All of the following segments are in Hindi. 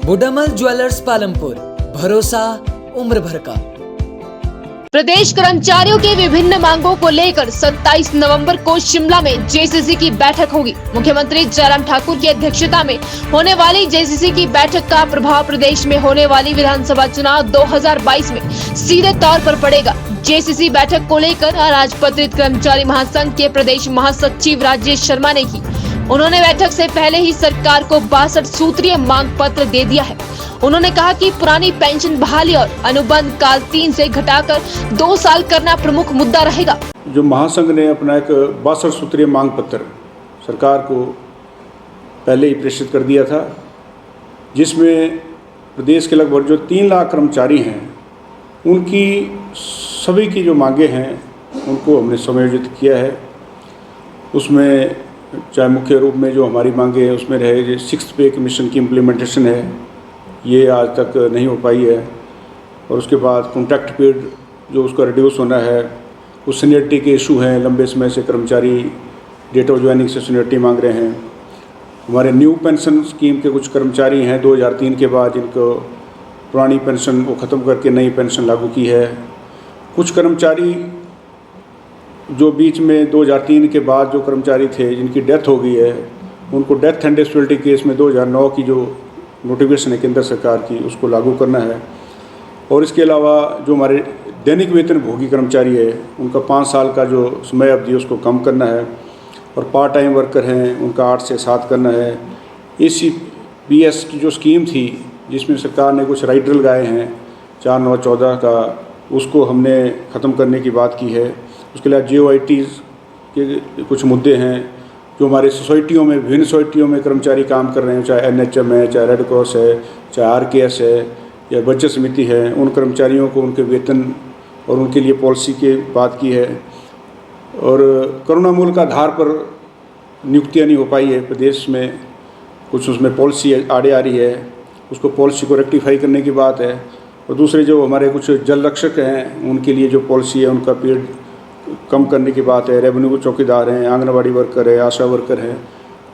बुडामल ज्वेलर्स पालमपुर, भरोसा उम्र भर का। प्रदेश कर्मचारियों के विभिन्न मांगों को लेकर 27 नवंबर को शिमला में जेसीसी की बैठक होगी। मुख्यमंत्री जयराम ठाकुर की अध्यक्षता में होने वाली जेसीसी की बैठक का प्रभाव प्रदेश में होने वाली विधानसभा चुनाव 2022 में सीधे तौर पर पड़ेगा। जेसीसी बैठक को लेकर अराजपत्रित कर्मचारी महासंघ के प्रदेश महासचिव राजेश शर्मा ने की। उन्होंने बैठक से पहले ही सरकार को 62 सूत्रीय मांग पत्र दे दिया है। उन्होंने कहा कि पुरानी पेंशन बहाली और अनुबंध काल 3 से घटाकर 2 साल करना प्रमुख मुद्दा रहेगा। जो महासंघ ने अपना एक 62 सूत्रीय मांग पत्र सरकार को पहले ही प्रेषित कर दिया था, जिसमें प्रदेश के लगभग जो 3 लाख कर्मचारी हैं उनकी सभी की जो मांगे हैं उनको हमने समायोजित किया है। उसमें चाहे मुख्य रूप में जो हमारी मांगे हैं उसमें रहे 6th पे कमीशन की इम्प्लीमेंटेशन है, ये आज तक नहीं हो पाई है। और उसके बाद कॉन्ट्रैक्ट पीरियड जो उसका रिड्यूस होना है, उस सीनियरिटी के इशू हैं, लंबे समय से कर्मचारी डेट ऑफ ज्वाइनिंग से सीनियरिटी मांग रहे हैं। हमारे न्यू पेंशन स्कीम के कुछ कर्मचारी हैं 2003 के बाद जिनको पुरानी पेंशन को ख़त्म करके नई पेंशन लागू की है। कुछ कर्मचारी जो बीच में 2003 के बाद जो कर्मचारी थे जिनकी डेथ हो गई है, उनको डेथ एंड डिसेबिलिटी केस में 2009 की जो नोटिफिकेशन है केंद्र सरकार की, उसको लागू करना है। और इसके अलावा जो हमारे दैनिक वेतन भोगी कर्मचारी है उनका 5 साल का जो समय अवधि है उसको कम करना है। और पार्ट टाइम वर्कर हैं उनका 8 से 7 करना है। ACPS की जो स्कीम थी जिसमें सरकार ने कुछ राइटर लगाए हैं 4/9/14 का, उसको हमने ख़त्म करने की बात की है। उसके अलावा JOITs के कुछ मुद्दे हैं जो हमारे सोसाइटियों में, विभिन्न सोसाइटियों में कर्मचारी काम कर रहे हैं, चाहे NHM है, चाहे रेड क्रॉस है, चाहे RKS है या बचत समिति है, उन कर्मचारियों को उनके वेतन और उनके लिए पॉलिसी की बात की है। और करुणा मूल्य का आधार पर नियुक्तियाँ नहीं हो पाई है प्रदेश में, कुछ उसमें पॉलिसी आड़े आ रही है, उसको पॉलिसी को रेक्टिफाई करने की बात है। और दूसरे जो हमारे कुछ जल रक्षक हैं उनके लिए जो पॉलिसी है उनका पीरियड कम करने की बात है। रेवेन्यू चौकीदार हैं, आंगनबाड़ी वर्कर है, आशा वर्कर हैं।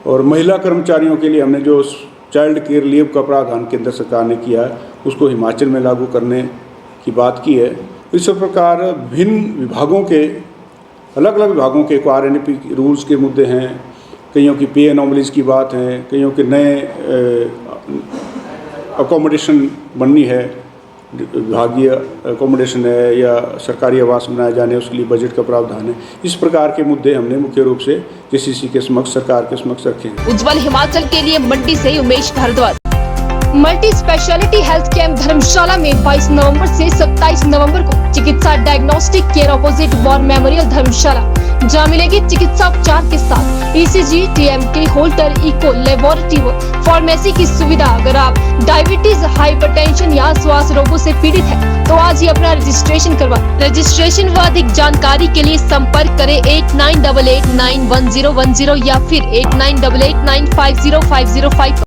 और महिला कर्मचारियों के लिए हमने जो चाइल्ड केयर लीव का प्रावधान केंद्र सरकार ने किया है उसको हिमाचल में लागू करने की बात की है। इस प्रकार भिन्न विभागों के, अलग अलग विभागों के RNP रूल्स के मुद्दे हैं, कईयों की पे एनोमलीज की बात है, कईयों के नए अकोमोडेशन बननी है, विभागीय अकोमोडेशन है या सरकारी आवास बनाए जाने उसके लिए बजट का प्रावधान है। इस प्रकार के मुद्दे हमने मुख्य रूप से जेसीसी के समक्ष, सरकार के समक्ष रखे हैं। उज्जवल हिमाचल के लिए मंडी से Umesh Bhardwaj. Multi speciality health camp Dharamshala में 22 नवंबर से 27 नवंबर को चिकित्सा diagnostic care opposite war memorial Dharamshala, जहाँ मिलेगी चिकित्सा उपचार के साथ ECG, TMT, Holter, echo, laboratory व फार्मेसी की सुविधा। अगर आप डायबिटीज, हाइपरटेंशन या श्वास रोगों से पीड़ित है तो आज ही अपना रजिस्ट्रेशन करवाएं। रजिस्ट्रेशन व अधिक जानकारी के लिए संपर्क करें 8988910110 या फिर 8988950505।